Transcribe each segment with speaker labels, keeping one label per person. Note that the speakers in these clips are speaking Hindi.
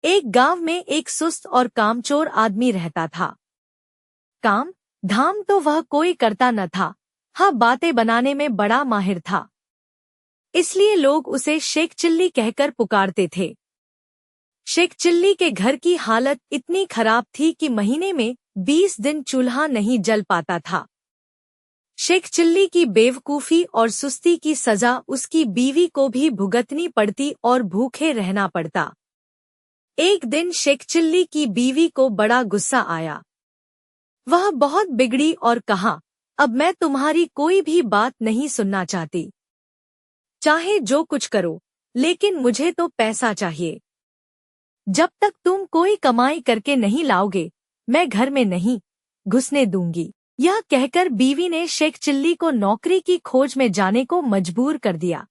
Speaker 1: एक गांव में एक सुस्त और कामचोर आदमी रहता था। काम धाम तो वह कोई करता न था, हाँ बातें बनाने में बड़ा माहिर था। इसलिए लोग उसे शेख चिल्ली कहकर पुकारते थे। शेख चिल्ली के घर की हालत इतनी खराब थी कि महीने में 20 दिन चूल्हा नहीं जल पाता था। शेख चिल्ली की बेवकूफी और सुस्ती की सजा उसकी बीवी को भी भुगतनी पड़ती और भूखे रहना पड़ता। एक दिन शेख चिल्ली की बीवी को बड़ा गुस्सा आया। वह बहुत बिगड़ी और कहा, अब मैं तुम्हारी कोई भी बात नहीं सुनना चाहती। चाहे जो कुछ करो, लेकिन मुझे तो पैसा चाहिए। जब तक तुम कोई कमाई करके नहीं लाओगे, मैं घर में नहीं घुसने दूंगी। यह कहकर बीवी ने शेख चिल्ली को नौकरी की खोज में जाने को मजबूर कर दिया।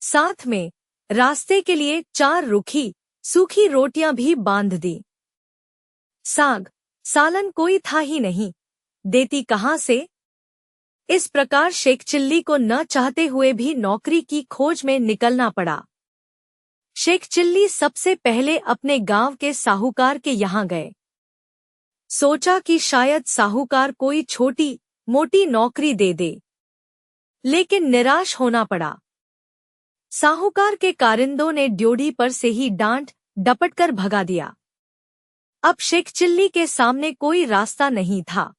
Speaker 1: साथ में रास्ते के लिए 4 रूखी सूखी रोटियां भी बांध दी। साग सालन कोई था ही नहीं, देती कहाँ से? इस प्रकार शेख चिल्ली को न चाहते हुए भी नौकरी की खोज में निकलना पड़ा। शेख चिल्ली सबसे पहले अपने गांव के साहूकार के यहाँ गए। सोचा कि शायद साहूकार कोई छोटी मोटी नौकरी दे दे, लेकिन निराश होना पड़ा। साहूकार के कारिंदों ने ड्योढ़ी पर से ही डांट डपट कर भगा दिया। अब शेख चिल्ली के सामने कोई रास्ता नहीं था।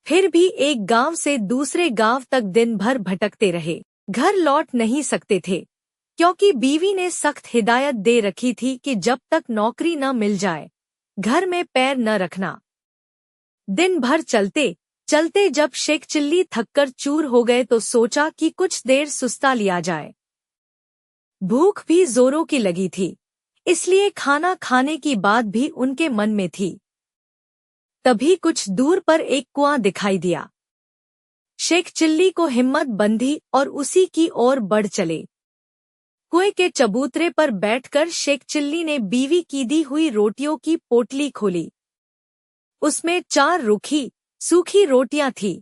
Speaker 1: फिर भी एक गांव से दूसरे गांव तक दिन भर भटकते रहे। घर लौट नहीं सकते थे, क्योंकि बीवी ने सख्त हिदायत दे रखी थी कि जब तक नौकरी न मिल जाए, घर में पैर न रखना। दिन भर चलते चलते जब शेख चिल्ली थककर चूर हो गए तो सोचा कि कुछ देर सुस्ता लिया जाए। भूख भी जोरों की लगी थी, इसलिए खाना खाने की बात भी उनके मन में थी। तभी कुछ दूर पर एक कुआं दिखाई दिया। शेख चिल्ली को हिम्मत बंधी और उसी की ओर बढ़ चले। कुएं के चबूतरे पर बैठकर शेख चिल्ली ने बीवी की दी हुई रोटियों की पोटली खोली। उसमें 4 रूखी सूखी रोटियां थी।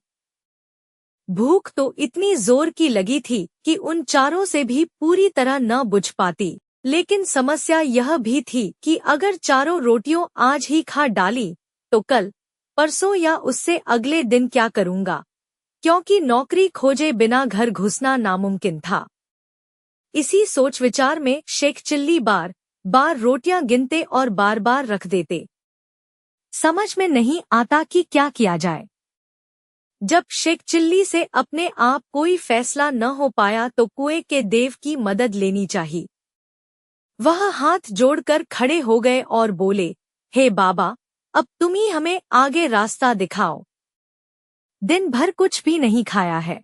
Speaker 1: भूख तो इतनी जोर की लगी थी कि उन चारों से भी पूरी तरह न बुझ पाती, लेकिन समस्या यह भी थी कि अगर चारों रोटियों आज ही खा डाली तो कल, परसों या उससे अगले दिन क्या करूंगा, क्योंकि नौकरी खोजे बिना घर घुसना नामुमकिन था। इसी सोच विचार में शेख चिल्ली बार बार रोटियां गिनते और बार बार रख देते। समझ में नहीं आता कि क्या किया जाए। जब शेख चिल्ली से अपने आप कोई फैसला न हो पाया तो कुएं के देव की मदद लेनी चाहिए। वह हाथ जोड़कर खड़े हो गए और बोले, हे बाबा, अब तुम ही हमें आगे रास्ता दिखाओ। दिन भर कुछ भी नहीं खाया है।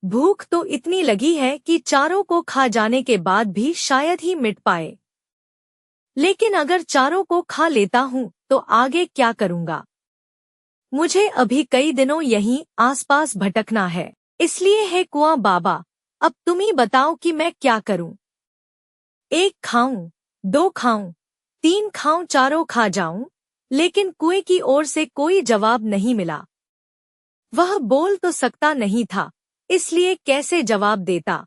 Speaker 1: भूख तो इतनी लगी है कि चारों को खा जाने के बाद भी शायद ही मिट पाए। लेकिन अगर चारों को खा लेता हूं तो आगे क्या करूंगा? मुझे अभी कई दिनों यहीं आसपास भटकना है। इसलिए हे कुआं बाबा, अब तुम ही बताओ कि मैं क्या करूं। 1 खाऊं, 2 खाऊं, 3 खाऊं, चारों खा जाऊं, लेकिन कुएं की ओर से कोई जवाब नहीं मिला। वह बोल तो सकता नहीं था, इसलिए कैसे जवाब देता।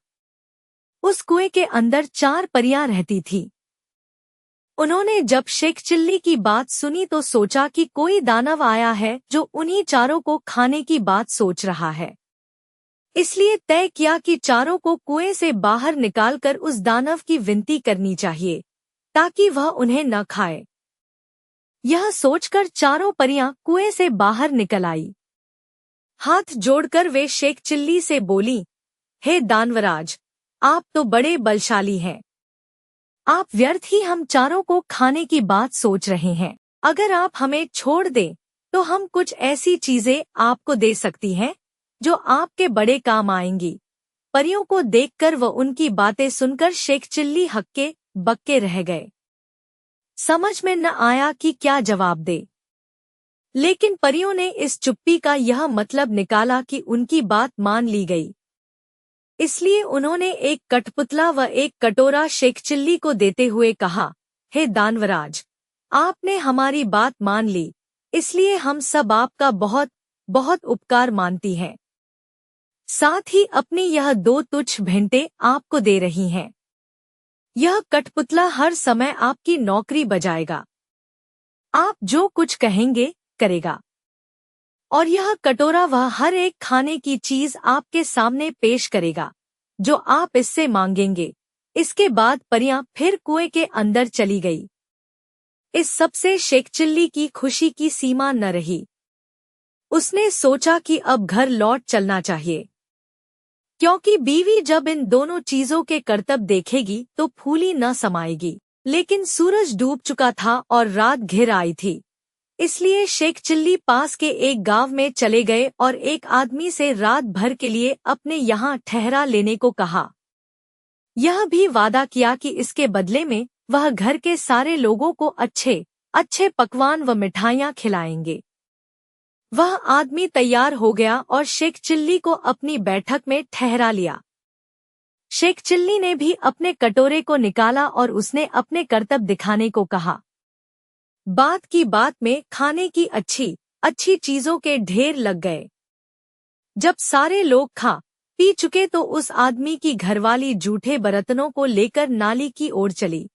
Speaker 1: उस कुएं के अंदर 4 परियां रहती थी। उन्होंने जब शेख चिल्ली की बात सुनी तो सोचा कि कोई दानव आया है जो उन्हीं चारों को खाने की बात सोच रहा है। इसलिए तय किया कि चारों को कुएं से बाहर निकालकर उस दानव की विनती करनी चाहिए, ताकि वह उन्हें न खाए। यह सोचकर चारों परियां कुएं से बाहर निकल आई। हाथ जोड़कर वे शेख चिल्ली से बोली, हे दानवराज, आप तो बड़े बलशाली हैं। आप व्यर्थ ही हम चारों को खाने की बात सोच रहे हैं। अगर आप हमें छोड़ दें तो हम कुछ ऐसी चीजें आपको दे सकती हैं जो आपके बड़े काम आएंगी। परियों को देखकर व उनकी बातें सुनकर शेख चिल्ली हक्के बक्के रह गए। समझ में न आया कि क्या जवाब दे। लेकिन परियों ने इस चुप्पी का यह मतलब निकाला कि उनकी बात मान ली गई। इसलिए उन्होंने एक कठपुतला व एक कटोरा शेख चिल्ली को देते हुए कहा, हे दानवराज, आपने हमारी बात मान ली, इसलिए हम सब आपका बहुत बहुत उपकार मानती हैं। साथ ही अपनी यह 2 तुच्छ भेंटें आपको दे रही हैं। यह कठपुतला हर समय आपकी नौकरी बजाएगा। आप जो कुछ कहेंगे करेगा। और यह कटोरा वह हर एक खाने की चीज आपके सामने पेश करेगा जो आप इससे मांगेंगे। इसके बाद परियां फिर कुएं के अंदर चली गई। इस सबसे शेख चिल्ली की खुशी की सीमा न रही। उसने सोचा कि अब घर लौट चलना चाहिए, क्योंकि बीवी जब इन दोनों चीजों के करतब देखेगी तो फूली न समाएगी। लेकिन सूरज डूब चुका था और रात घिर आई थी, इसलिए शेख चिल्ली पास के एक गांव में चले गए और एक आदमी से रात भर के लिए अपने यहाँ ठहरा लेने को कहा। यह भी वादा किया कि इसके बदले में वह घर के सारे लोगों को अच्छे अच्छे पकवान व मिठाइयाँ खिलाएंगे। वह आदमी तैयार हो गया और शेख चिल्ली को अपनी बैठक में ठहरा लिया। शेख चिल्ली ने भी अपने कटोरे को निकाला और उसने अपने करतब दिखाने को कहा। बात की बात में खाने की अच्छी अच्छी चीजों के ढेर लग गए। जब सारे लोग खा पी चुके तो उस आदमी की घरवाली जूठे बर्तनों को लेकर नाली की ओर चली।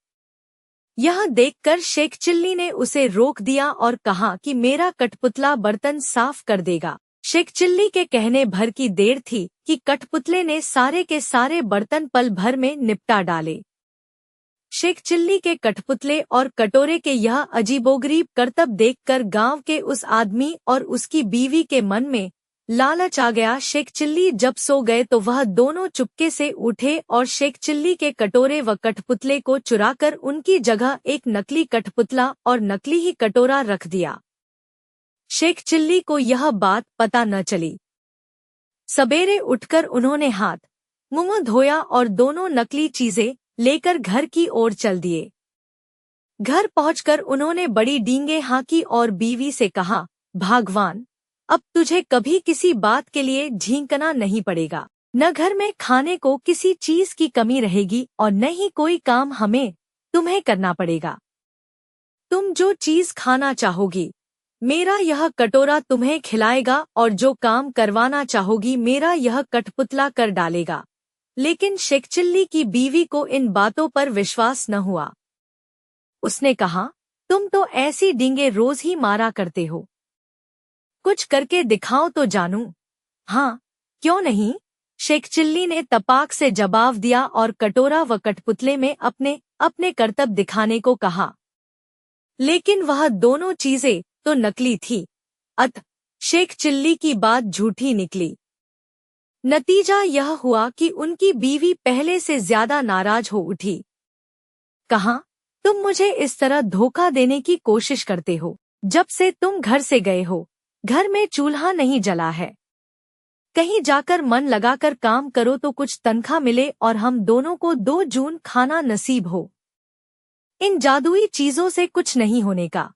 Speaker 1: यह देखकर शेख चिल्ली ने उसे रोक दिया और कहा कि मेरा कठपुतला बर्तन साफ कर देगा। शेख चिल्ली के कहने भर की देर थी कि कठपुतले ने सारे के सारे बर्तन पल भर में निपटा डाले। शेख चिल्ली के कठपुतले और कटोरे के यह अजीबोगरीब करतब देखकर गांव के उस आदमी और उसकी बीवी के मन में लालच आ गया। शेख चिल्ली जब सो गए तो वह दोनों चुपके से उठे और शेख चिल्ली के कटोरे व कठपुतले को चुराकर उनकी जगह एक नकली कठपुतला और नकली ही कटोरा रख दिया। शेख चिल्ली को यह बात पता न चली। सवेरे उठकर उन्होंने हाथ मुंह धोया और दोनों नकली चीजें लेकर घर की ओर चल दिए। घर पहुंचकर उन्होंने बड़ी डींगे हाँकी और बीवी से कहा, भगवान, अब तुझे कभी किसी बात के लिए झींकना नहीं पड़ेगा। न घर में खाने को किसी चीज की कमी रहेगी और न ही कोई काम हमें तुम्हें करना पड़ेगा। तुम जो चीज खाना चाहोगी मेरा यह कटोरा तुम्हें खिलाएगा और जो काम करवाना चाहोगी मेरा यह कठपुतला कर डालेगा। लेकिन शेख चिल्ली की बीवी को इन बातों पर विश्वास न हुआ। उसने कहा, तुम तो ऐसी डींगे रोज ही मारा करते हो, कुछ करके दिखाओ तो जानूं। हाँ, क्यों नहीं, शेख चिल्ली ने तपाक से जवाब दिया और कटोरा व कठपुतले में अपने अपने करतब दिखाने को कहा। लेकिन वह दोनों चीजें तो नकली थी, अतः शेख चिल्ली की बात झूठी निकली। नतीजा यह हुआ कि उनकी बीवी पहले से ज्यादा नाराज हो उठी। कहा, तुम मुझे इस तरह धोखा देने की कोशिश करते हो। जब से तुम घर से गए हो घर में चूल्हा नहीं जला है। कहीं जाकर मन लगाकर काम करो तो कुछ तनख्वाह मिले और हम दोनों को 2 जून खाना नसीब हो। इन जादुई चीजों से कुछ नहीं होने का।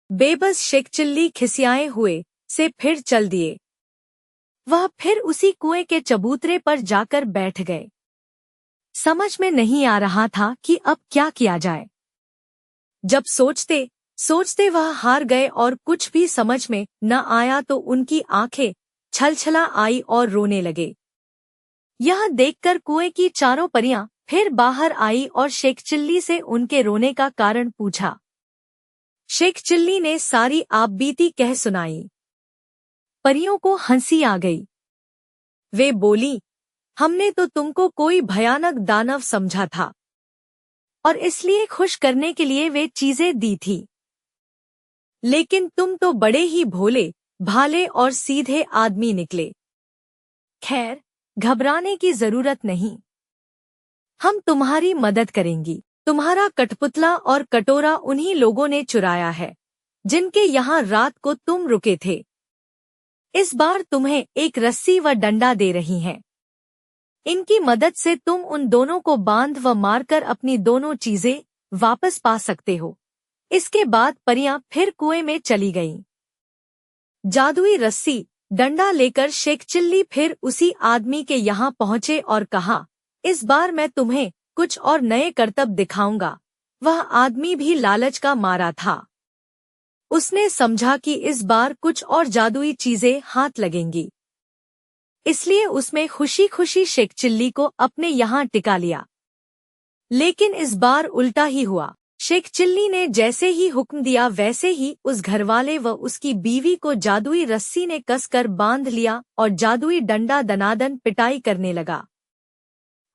Speaker 1: बेबस शेख चिल्ली खिसियाए हुए से फिर चल दिए। वह फिर उसी कुएं के चबूतरे पर जाकर बैठ गए। समझ में नहीं आ रहा था कि अब क्या किया जाए। जब सोचते सोचते वह हार गए और कुछ भी समझ में न आया तो उनकी आंखें छलछला आई और रोने लगे। यह देखकर कुएं की चारों परियां फिर बाहर आई और शेख चिल्ली से उनके रोने का कारण पूछा। शेख चिल्ली ने सारी आपबीती कह सुनाई। परियों को हंसी आ गई। वे बोली, हमने तो तुमको कोई भयानक दानव समझा था और इसलिए खुश करने के लिए वे चीजें दी थी, लेकिन तुम तो बड़े ही भोले भाले और सीधे आदमी निकले। खैर, घबराने की जरूरत नहीं, हम तुम्हारी मदद करेंगी। तुम्हारा कठपुतला और कटोरा उन्हीं लोगों ने चुराया है जिनके यहाँ रात को तुम रुके थे। इस बार तुम्हें एक रस्सी व डंडा दे रही हैं। इनकी मदद से तुम उन दोनों को बांध व मारकर अपनी दोनों चीजें वापस पा सकते हो। इसके बाद परियां फिर कुएं में चली गईं। जादुई रस्सी डंडा लेकर शेख चिल्ली फिर उसी आदमी के यहाँ पहुंचे और कहा, इस बार मैं तुम्हें कुछ और नए करतब दिखाऊंगा। वह आदमी भी लालच का मारा था। उसने समझा कि इस बार कुछ और जादुई चीजें हाथ लगेंगी, इसलिए उसमें खुशी खुशी शेख चिल्ली को अपने यहाँ टिका लिया। लेकिन इस बार उल्टा ही हुआ। शेख चिल्ली ने जैसे ही हुक्म दिया वैसे ही उस घरवाले व उसकी बीवी को जादुई रस्सी ने कसकर बांध लिया और जादुई डंडा दनादन पिटाई करने लगा।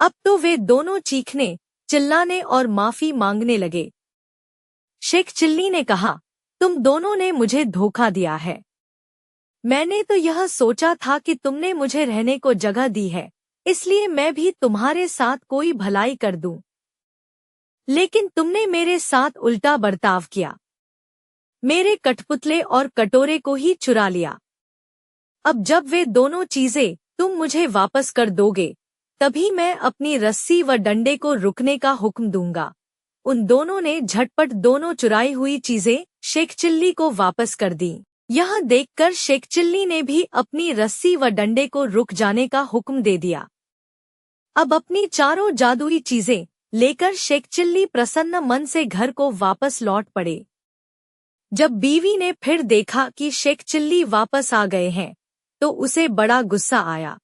Speaker 1: अब तो वे दोनों चीखने, चिल्लाने और माफी मांगने लगे। शेख चिल्ली ने कहा, तुम दोनों ने मुझे धोखा दिया है। मैंने तो यह सोचा था कि तुमने मुझे रहने को जगह दी है, इसलिए मैं भी तुम्हारे साथ कोई भलाई कर दूं। लेकिन तुमने मेरे साथ उल्टा बर्ताव किया, मेरे कठपुतले और कटोरे को ही चुरा लिया। अब जब वे दोनों चीजें तुम मुझे वापस कर दोगे, तभी मैं अपनी रस्सी व डंडे को रुकने का हुक्म दूंगा। उन दोनों ने झटपट दोनों चुराई हुई चीजें शेख चिल्ली को वापस कर दी। यह देखकर शेख चिल्ली ने भी अपनी रस्सी व डंडे को रुक जाने का हुक्म दे दिया। अब अपनी चारों जादुई चीजें लेकर शेख चिल्ली प्रसन्न मन से घर को वापस लौट पड़े। जब बीवी ने फिर देखा कि शेख चिल्ली वापस आ गए हैं, तो उसे बड़ा गुस्सा आया।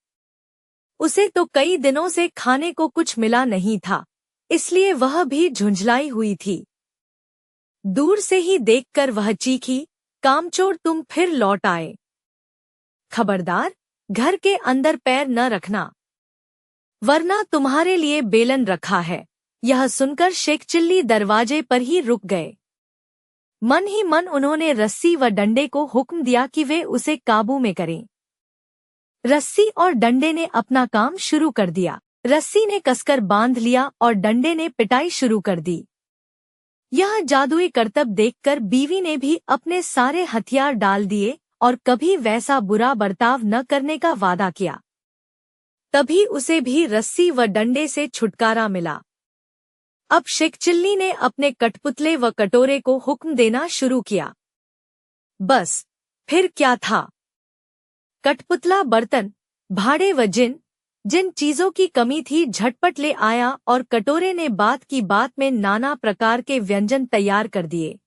Speaker 1: उसे तो कई दिनों से खाने को कुछ मिला नहीं था, इसलिए वह भी झुंझलाई हुई थी। दूर से ही देखकर वह चीखी, कामचोर तुम फिर लौट आए। खबरदार, घर के अंदर पैर न रखना, वरना तुम्हारे लिए बेलन रखा है। यह सुनकर शेख चिल्ली दरवाजे पर ही रुक गए। मन ही मन उन्होंने रस्सी व डंडे को हुक्म दिया कि वे उसे काबू में करें। रस्सी और डंडे ने अपना काम शुरू कर दिया। रस्सी ने कसकर बांध लिया और डंडे ने पिटाई शुरू कर दी। यह जादुई करतब देखकर बीवी ने भी अपने सारे हथियार डाल दिए और कभी वैसा बुरा बर्ताव न करने का वादा किया। तभी उसे भी रस्सी व डंडे से छुटकारा मिला। अब शेख चिल्ली ने अपने कठपुतले व कटोरे को हुक्म देना शुरू किया। बस फिर क्या था? कठपुतला बर्तन, भाड़े व जिन चीजों की कमी थी झटपट ले आया और कटोरे ने बात की बात में नाना प्रकार के व्यंजन तैयार कर दिए।